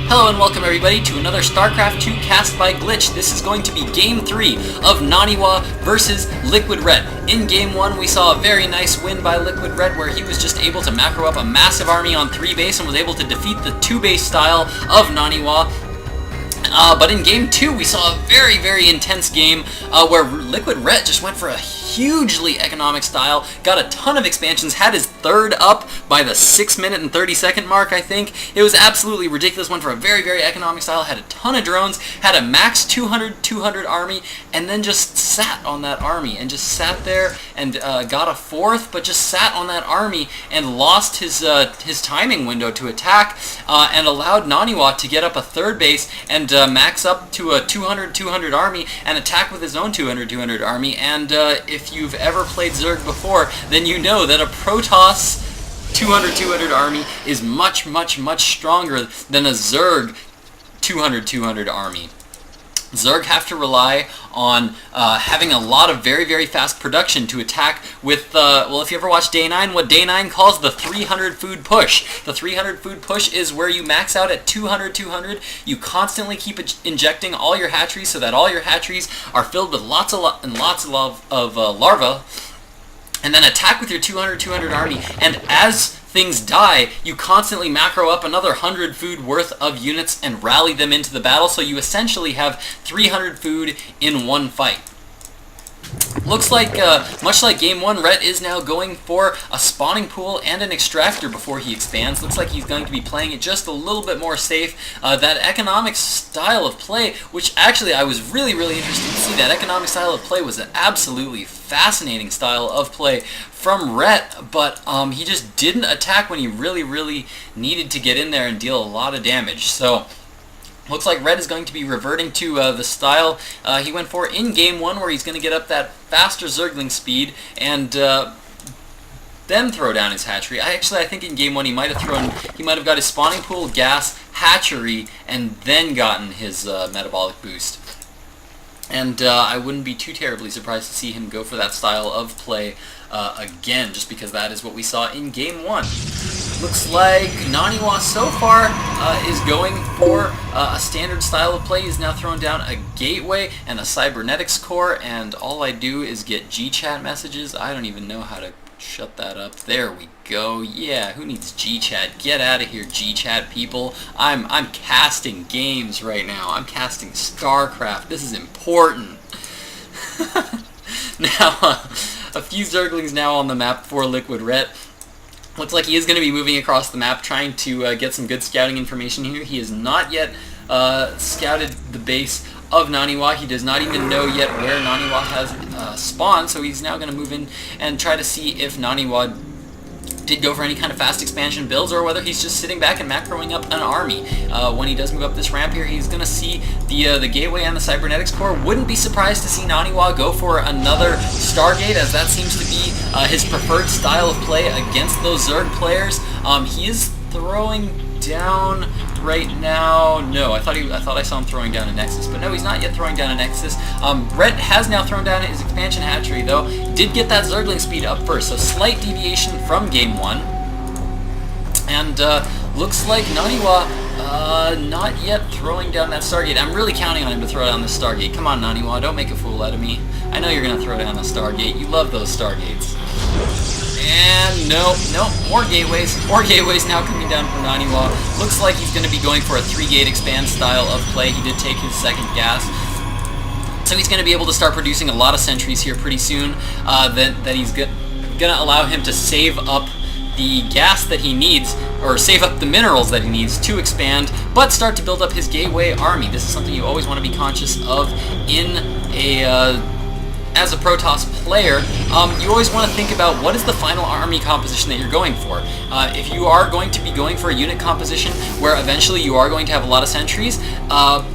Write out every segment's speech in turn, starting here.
Hello and welcome everybody to another StarCraft 2 Cast by Glitch. This is going to be Game 3 of NaNiWa versus LiquidRet. In Game 1 we saw a very nice win by LiquidRet where he was just able to macro up a massive army on 3 base and was able to defeat the 2 base style of NaNiWa. But in Game 2 we saw a very intense game where LiquidRet just went for a hugely economic style, got a ton of expansions, had his third up by the 6 minute and 30 second mark, I think. It was absolutely ridiculous, went for a very economic style, had a ton of drones, had a max 200 army, and then just sat on that army, and just sat there and got a fourth, but just sat on that army and lost his timing window to attack, and allowed NaNiWa to get up a third base and max up to a 200 army and attack with his own 200 army. And if you've ever played Zerg before, then you know that a Protoss 200 army is much stronger than a Zerg 200 army. Zerg have to rely on having a lot of very fast production to attack with, well, if you ever watch Day 9, what Day 9 calls the 300 food push. The 300 food push is where you max out at 200, you constantly keep injecting all your hatcheries so that all your hatcheries are filled with lots of larvae, and then attack with your 200 army, and as things die, you constantly macro up another 100 food worth of units and rally them into the battle, so you essentially have 300 food in one fight. Looks like, much like Game 1, Rhett is now going for a spawning pool and an extractor before he expands. Looks like he's going to be playing it just a little bit more safe. That economic style of play, which actually I was really interested to see, that economic style of play was an absolutely fascinating style of play from Rhett, but he just didn't attack when he really needed to get in there and deal a lot of damage. So looks like Red is going to be reverting to the style he went for in Game 1, where he's going to get up that faster Zergling speed and then throw down his hatchery. I think in Game 1 he might have got his spawning pool, gas, hatchery, and then gotten his metabolic boost. And I wouldn't be too terribly surprised to see him go for that style of play again, just because that is what we saw in Game 1. Looks like NaNiWa so far is going for a standard style of play. He's now thrown down a gateway and a cybernetics core, and all I do is get G-chat messages. I don't even know how to shut that up. There we go. Yeah, who needs G-chat? Get out of here, G-chat people. I'm casting games right now. I'm casting StarCraft. This is important. Now, a few Zerglings now on the map for LiquidRet. Looks like he is going to be moving across the map, trying to get some good scouting information here. He has not yet scouted the base of NaNiWa. He does not even know yet where NaNiWa has spawned, so he's now going to move in and try to see if NaNiWa did go for any kind of fast expansion builds, or whether he's just sitting back and macroing up an army. When he does move up this ramp here, he's going to see the gateway and the cybernetics core. Wouldn't be surprised to see NaNiWa go for another Stargate, as that seems to be his preferred style of play against those Zerg players. He is throwing down right now. No, I thought I saw him throwing down a Nexus, but no, he's not yet throwing down a Nexus. Rhett has now thrown down his expansion hatchery, though. Did get that Zergling speed up first, so slight deviation from Game 1. And looks like NaNiWa not yet throwing down that Stargate. I'm really counting on him to throw down the Stargate. Come on, NaNiWa, don't make a fool out of me. I know you're going to throw down the Stargate. You love those Stargates. And no, more gateways now coming down from NaNiWa. Looks like he's going to be going for a 3-gate expand style of play. He did take his second gas, so he's going to be able to start producing a lot of sentries here pretty soon. That he's going to allow him to save up the gas that he needs, or save up the minerals that he needs to expand, but start to build up his gateway army. This is something you always want to be conscious of in as a Protoss player. You always want to think about what is the final army composition that you're going for. If you are going to be going for a unit composition where eventually you are going to have a lot of sentries,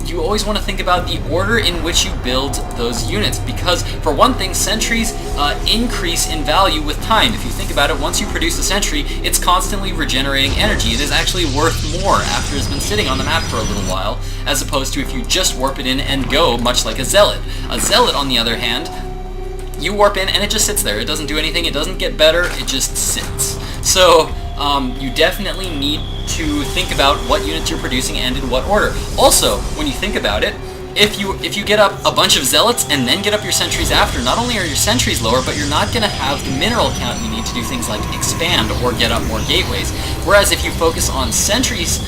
you always want to think about the order in which you build those units, because for one thing, sentries increase in value with time. If you think about it, once you produce a sentry, it's constantly regenerating energy. It is actually worth more after it's been sitting on the map for a little while, as opposed to if you just warp it in and go, much like a Zealot. A Zealot, on the other hand, you warp in and it just sits there. It doesn't do anything, it doesn't get better, it just sits. So you definitely need to think about what units you're producing and in what order. Also, when you think about it, if you get up a bunch of zealots and then get up your sentries after, not only are your sentries lower, but you're not going to have the mineral count you need to do things like expand or get up more gateways. Whereas if you focus on sentries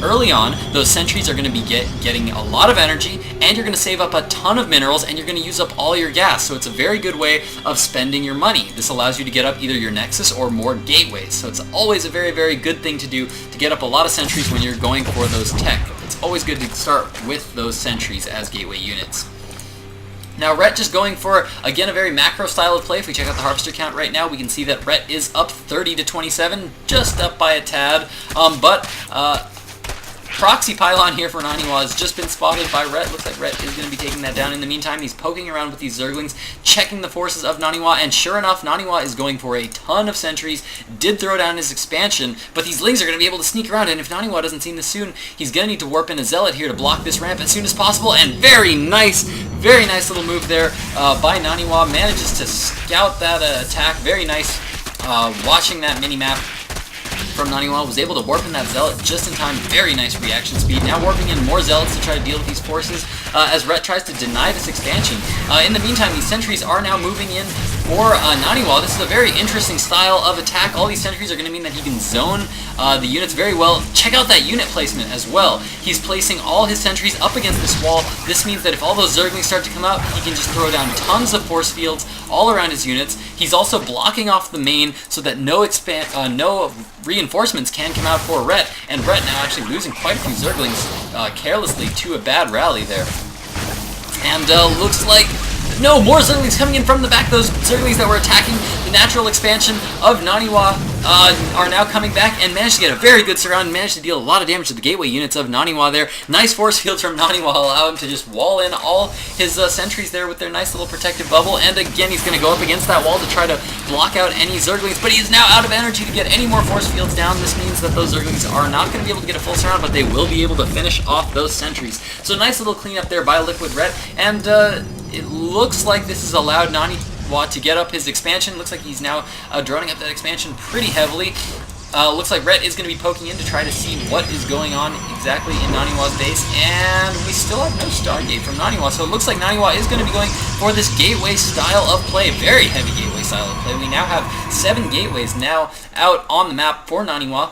early on, those sentries are going to be getting a lot of energy, and you're going to save up a ton of minerals, and you're going to use up all your gas. So it's a very good way of spending your money. This allows you to get up either your nexus or more gateways. So it's always a very, very good thing to do to get up a lot of sentries when you're going for those tech. It's always good to start with those sentries as gateway units. Now, Rhett just going for, again, a very macro style of play. If we check out the harvester count right now, we can see that Rhett is up 30 to 27, just up by a tad. Proxy pylon here for NaNiWa has just been spotted by Rhett. Looks like Rhett is going to be taking that down. In the meantime, he's poking around with these Zerglings, checking the forces of NaNiWa, and sure enough, NaNiWa is going for a ton of sentries. Did throw down his expansion, but these Lings are going to be able to sneak around, and if NaNiWa doesn't see this soon, he's going to need to warp in a Zealot here to block this ramp as soon as possible, and very nice little move there by NaNiWa. Manages to scout that attack. Very nice watching that mini-map from NaNiWa, was able to warp in that Zealot just in time. Very nice reaction speed. Now warping in more Zealots to try to deal with these forces as Rhett tries to deny this expansion. In the meantime, these sentries are now moving in for NaNiWa. This is a very interesting style of attack. All these sentries are going to mean that he can zone the units very well. Check out that unit placement as well. He's placing all his sentries up against this wall. This means that if all those Zerglings start to come out, he can just throw down tons of force fields all around his units. He's also blocking off the main so that no reinforcements can come out for Rhett, and Rhett now actually losing quite a few Zerglings carelessly to a bad rally there. And looks like no more Zerglings coming in from the back. Those Zerglings that were attacking the natural expansion of NaNiWa are now coming back and managed to get a very good surround and managed to deal a lot of damage to the gateway units of NaNiWa there. Nice force fields from NaNiWa allow him to just wall in all his sentries there with their nice little protective bubble, and again he's going to go up against that wall to try to block out any Zerglings, but he's now out of energy to get any more force fields down. This means that those Zerglings are not going to be able to get a full surround, but they will be able to finish off those sentries. So nice little cleanup there by LiquidRet, and it looks like this has allowed NaNiWa to get up his expansion. Looks like he's now droning up that expansion pretty heavily. Looks like Rhett is going to be poking in to try to see what is going on exactly in NaNiWa's base, and we still have no Stargate from NaNiWa, so it looks like NaNiWa is going to be going for this gateway style of play, very heavy gateway style of play. We now have 7 gateways now out on the map for NaNiWa,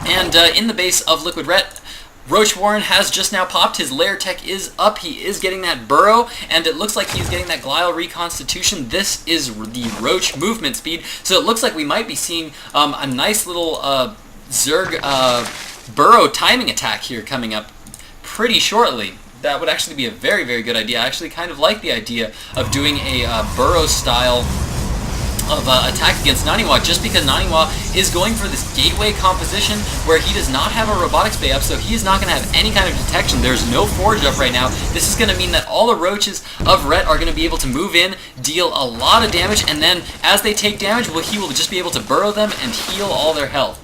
and in the base of LiquidRet, Roach Warren has just now popped. His lair tech is up. He is getting that burrow, and it looks like he's getting that glial reconstitution. This is the Roach movement speed, so it looks like we might be seeing a nice little Zerg burrow timing attack here coming up pretty shortly. That would actually be a very, very good idea. I actually kind of like the idea of doing a burrow style of attack against NaNiWa, just because NaNiWa is going for this gateway composition where he does not have a robotics bay up, so he is not going to have any kind of detection. There's no forge up right now. This is going to mean that all the roaches of Rhett are going to be able to move in, deal a lot of damage, and then as they take damage, he will just be able to burrow them and heal all their health.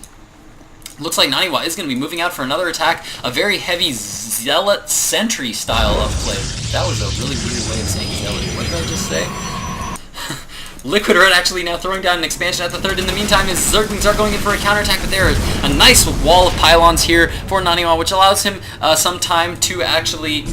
Looks like NaNiWa is going to be moving out for another attack, a very heavy Zealot Sentry style of play. That was a really weird way of saying Zealot. What did I just say? LiquidRet actually now throwing down an expansion at the third. In the meantime, his Zerglings are going in for a counterattack, but there is a nice wall of pylons here for NaNiWa, which allows him some time to actually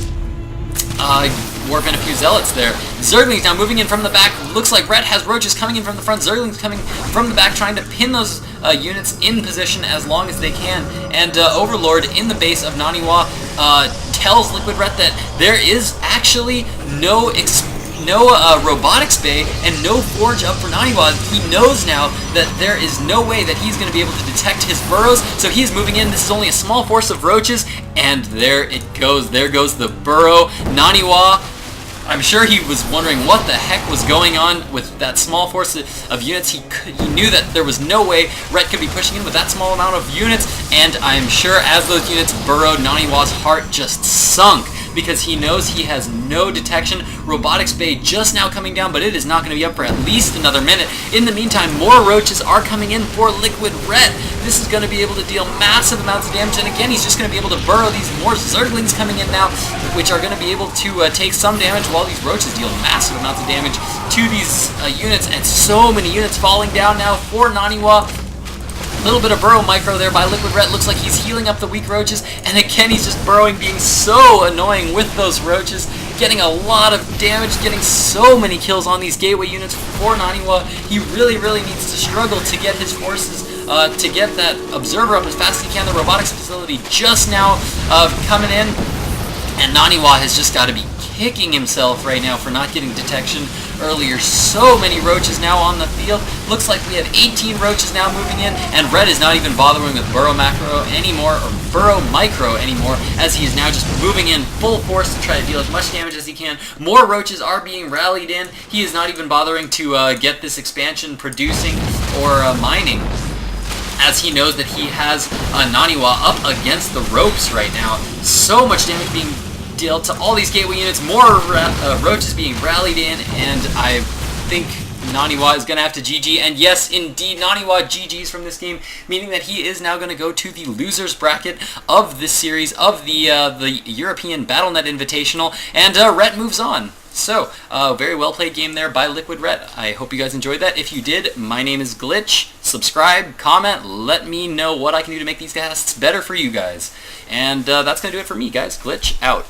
warp in a few Zealots there. Zerglings now moving in from the back. Looks like Rhett has Roaches coming in from the front. Zerglings coming from the back, trying to pin those units in position as long as they can. And Overlord in the base of NaNiWa tells LiquidRet that there is actually no robotics bay and no forge up for NaNiWa. He knows now that there is no way that he's going to be able to detect his burrows, so he's moving in. This is only a small force of roaches, and there it goes. There goes the burrow. NaNiWa, I'm sure he was wondering what the heck was going on with that small force of units. He knew that there was no way Rhett could be pushing in with that small amount of units, and I'm sure as those units burrowed, NaNiWa's heart just sunk, because he knows he has no detection. Robotics Bay just now coming down, but it is not going to be up for at least another minute. In the meantime, more roaches are coming in for LiquidRet. This is going to be able to deal massive amounts of damage, and again, he's just going to be able to burrow these more Zerglings coming in now, which are going to be able to take some damage while these roaches deal massive amounts of damage to these units, and so many units falling down now for NaNiWa. Little bit of burrow micro there by LiquidRet. Looks like he's healing up the weak roaches, and again he's just burrowing, being so annoying with those roaches, getting a lot of damage, getting so many kills on these gateway units for NaNiWa. He really needs to struggle to get his forces, to get that observer up as fast as he can. The robotics facility just now coming in, and NaNiWa has just got to be kicking himself right now for not getting detection earlier. So many roaches now on the field. Looks like we have 18 roaches now moving in, and Red is not even bothering with burrow macro anymore, or burrow micro anymore, as he is now just moving in full force to try to deal as much damage as he can. More roaches are being rallied in. He is not even bothering to get this expansion producing or mining, as he knows that he has NaNiWa up against the ropes right now. So much damage being dealt to all these gateway units, more roaches being rallied in, and I think NaNiWa is going to have to GG, and yes, indeed, NaNiWa GG's from this game, meaning that he is now going to go to the losers bracket of this series of the European BattleNet Invitational, and Rhett moves on. So, very well played game there by LiquidRet. I hope you guys enjoyed that. If you did, my name is Glitch. Subscribe, comment, let me know what I can do to make these casts better for you guys. And that's going to do it for me, guys. Glitch out.